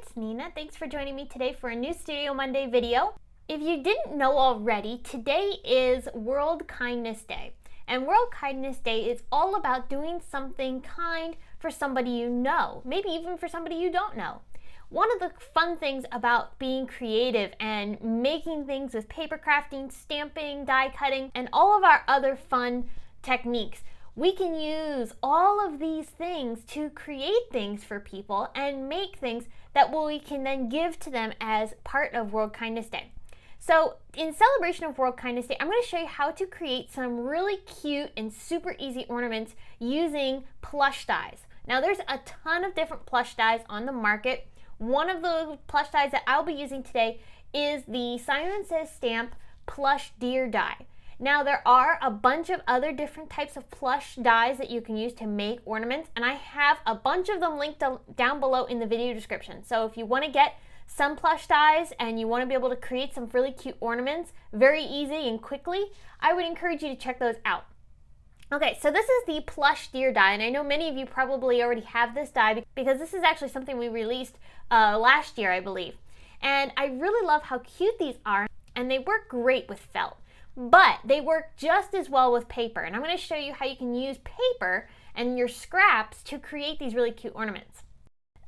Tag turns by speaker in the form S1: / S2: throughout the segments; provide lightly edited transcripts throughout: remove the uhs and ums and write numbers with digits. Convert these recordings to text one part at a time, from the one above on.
S1: it's Nina. Thanks for joining me today for a new Studio Monday video. If you didn't know already, today is World Kindness Day. And World Kindness Day is all about doing something kind for somebody you know, maybe even for somebody you don't know. One of the fun things about being creative and making things with paper crafting, stamping, die cutting, and all of our other fun techniques, we can use all of these things to create things for people and make things that we can then give to them as part of World Kindness Day. So in celebration of World Kindness Day, I'm going to show you how to create some really cute and super easy ornaments using plush dies. Now there's a ton of different plush dies on the market. One of the plush dies that I'll be using today is the Simon Says Stamp Plush Deer die. Now there are a bunch of other different types of plush dies that you can use to make ornaments, and I have a bunch of them linked down below in the video description. So if you want to get some plush dies and you want to be able to create some really cute ornaments very easy and quickly, I would encourage you to check those out. Okay, so this is the plush deer die, and I know many of you probably already have this die because this is actually something we released last year, I believe. And I really love how cute these are, and they work great with felt. But they work just as well with paper, and I'm going to show you how you can use paper and your scraps to create these really cute ornaments.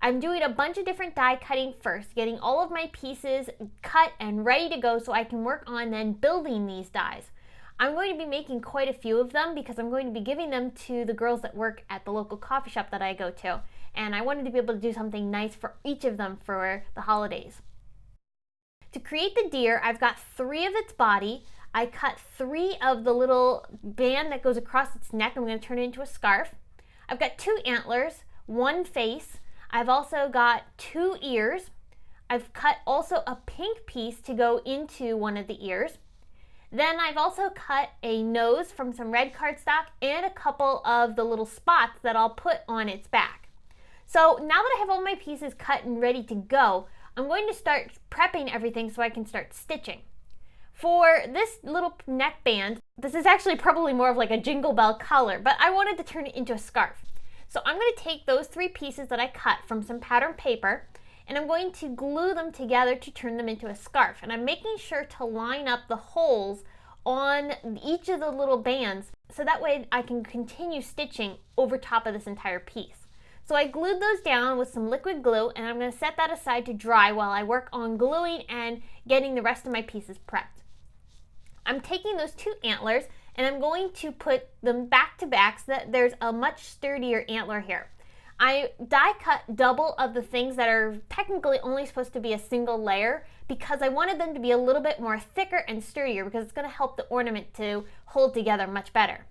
S1: I'm doing a bunch of different die cutting first, getting all of my pieces cut and ready to go so I can work on then building these dies. I'm going to be making quite a few of them because I'm going to be giving them to the girls that work at the local coffee shop that I go to, and I wanted to be able to do something nice for each of them for the holidays. To create the deer, I've got 3 of its body. I cut 3 of the little band that goes across its neck. I'm going to turn it into a scarf. I've got 2 antlers, 1 face. I've also got 2 ears. I've cut also a pink piece to go into one of the ears. Then I've also cut a nose from some red cardstock and a couple of the little spots that I'll put on its back. So now that I have all my pieces cut and ready to go, I'm going to start prepping everything so I can start stitching. For this little neck band, this is actually probably more of like a jingle bell color, but I wanted to turn it into a scarf. So I'm going to take those 3 pieces that I cut from some pattern paper, and I'm going to glue them together to turn them into a scarf. And I'm making sure to line up the holes on each of the little bands so that way I can continue stitching over top of this entire piece. So I glued those down with some liquid glue, and I'm going to set that aside to dry while I work on gluing and getting the rest of my pieces prepped. I'm taking those 2 antlers and I'm going to put them back to back so that there's a much sturdier antler here. I die cut double of the things that are technically only supposed to be a single layer because I wanted them to be a little bit more thicker and sturdier because it's going to help the ornament to hold together much better.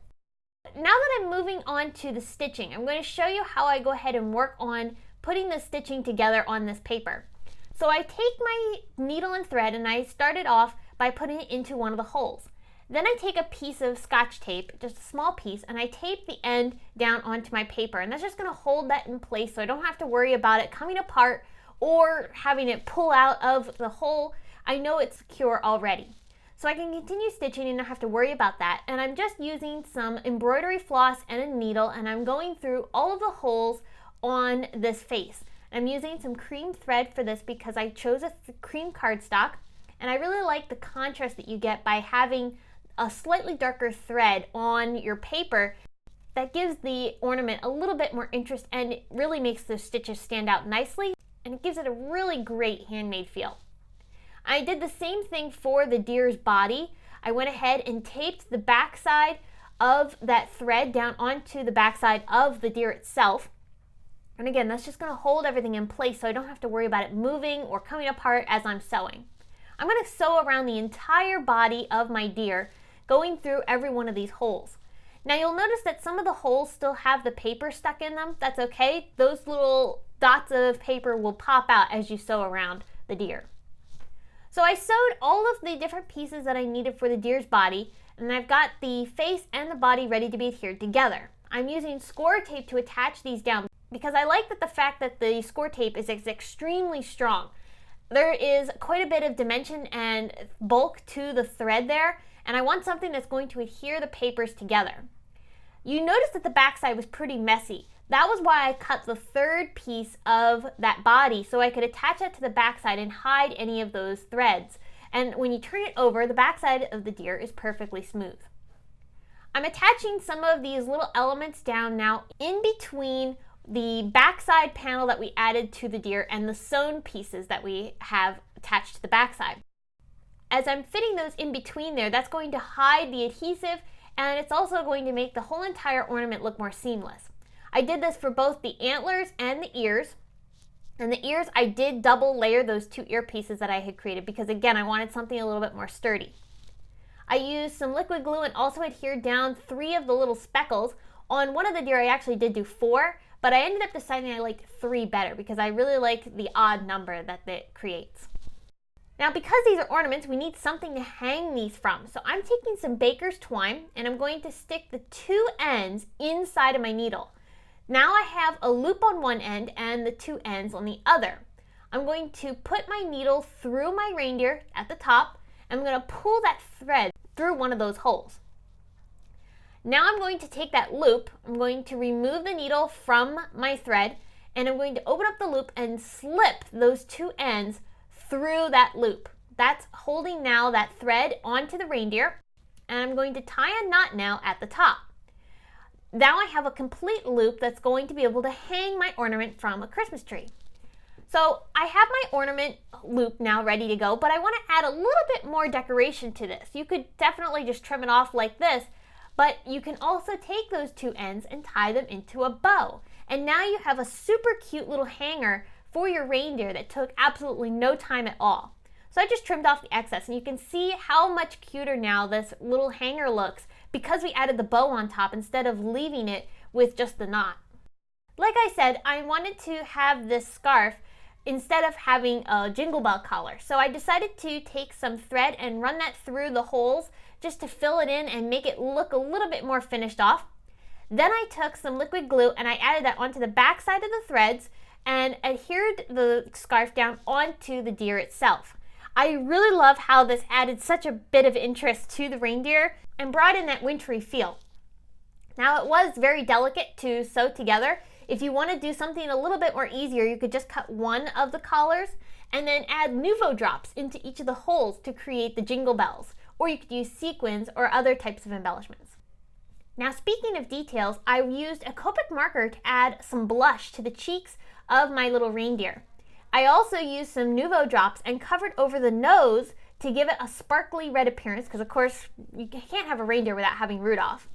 S1: Now that I'm moving on to the stitching, I'm going to show you how I go ahead and work on putting the stitching together on this paper. So I take my needle and thread and I started off by putting it into one of the holes. Then I take a piece of Scotch tape, just a small piece, and I tape the end down onto my paper, and that's just going to hold that in place so I don't have to worry about it coming apart or having it pull out of the hole. I know it's secure already. So I can continue stitching and not have to worry about that, and I'm just using some embroidery floss and a needle, and I'm going through all of the holes on this face. I'm using some cream thread for this because I chose a cream cardstock, and I really like the contrast that you get by having a slightly darker thread on your paper that gives the ornament a little bit more interest, and it really makes the stitches stand out nicely, and it gives it a really great handmade feel. I did the same thing for the deer's body. I went ahead and taped the back side of that thread down onto the back side of the deer itself. And again, that's just going to hold everything in place so I don't have to worry about it moving or coming apart as I'm sewing. I'm going to sew around the entire body of my deer, going through every one of these holes. Now you'll notice that some of the holes still have the paper stuck in them. That's okay. Those little dots of paper will pop out as you sew around the deer. So I sewed all of the different pieces that I needed for the deer's body, and I've got the face and the body ready to be adhered together. I'm using score tape to attach these down because I like the fact that the score tape is extremely strong. There is quite a bit of dimension and bulk to the thread there, and I want something that's going to adhere the papers together. You notice that the backside was pretty messy. That was why I cut the third piece of that body so I could attach that to the backside and hide any of those threads. And when you turn it over, the backside of the deer is perfectly smooth. I'm attaching some of these little elements down now in between the backside panel that we added to the deer and the sewn pieces that we have attached to the backside. As I'm fitting those in between there, that's going to hide the adhesive, and it's also going to make the whole entire ornament look more seamless. I did this for both the antlers and the ears. And the ears, I did double layer those 2 ear pieces that I had created because, again, I wanted something a little bit more sturdy. I used some liquid glue and also adhered down 3 of the little speckles. On one of the deer, I actually did do 4, but I ended up deciding I liked 3 better because I really like the odd number that it creates. Now, because these are ornaments, we need something to hang these from. So I'm taking some baker's twine and I'm going to stick the 2 ends inside of my needle. Now I have a loop on one end and the 2 ends on the other. I'm going to put my needle through my reindeer at the top, and I'm going to pull that thread through one of those holes. Now I'm going to take that loop, I'm going to remove the needle from my thread, and I'm going to open up the loop and slip those 2 ends through that loop. That's holding now that thread onto the reindeer, and I'm going to tie a knot now at the top. Now I have a complete loop that's going to be able to hang my ornament from a Christmas tree. So I have my ornament loop now ready to go, but I want to add a little bit more decoration to this. You could definitely just trim it off like this, but you can also take those 2 ends and tie them into a bow. And now you have a super cute little hanger for your reindeer that took absolutely no time at all. So I just trimmed off the excess, and you can see how much cuter now this little hanger looks because we added the bow on top instead of leaving it with just the knot. Like I said, I wanted to have this scarf instead of having a jingle bell collar. So I decided to take some thread and run that through the holes just to fill it in and make it look a little bit more finished off. Then I took some liquid glue and I added that onto the back side of the threads and adhered the scarf down onto the deer itself. I really love how this added such a bit of interest to the reindeer and brought in that wintry feel. Now, it was very delicate to sew together. If you want to do something a little bit more easier, you could just cut one of the collars and then add Nuvo drops into each of the holes to create the jingle bells, or you could use sequins or other types of embellishments. Now, speaking of details, I used a Copic marker to add some blush to the cheeks of my little reindeer. I also used some Nuvo drops and covered over the nose to give it a sparkly red appearance, because of course you can't have a reindeer without having Rudolph.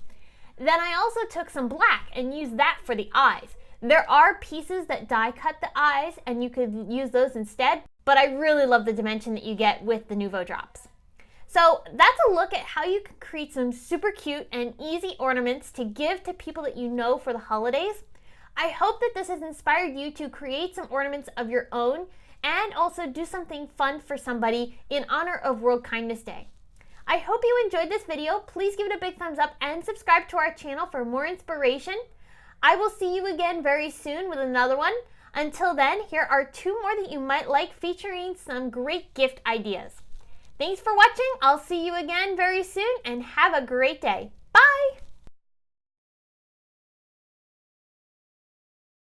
S1: Then I also took some black and used that for the eyes. There are pieces that die cut the eyes and you could use those instead, but I really love the dimension that you get with the Nuvo drops. So that's a look at how you can create some super cute and easy ornaments to give to people that you know for the holidays. I hope that this has inspired you to create some ornaments of your own and also do something fun for somebody in honor of World Kindness Day. I hope you enjoyed this video. Please give it a big thumbs up and subscribe to our channel for more inspiration. I will see you again very soon with another one. Until then, here are 2 more that you might like, featuring some great gift ideas. Thanks for watching. I'll see you again very soon and have a great day. Bye!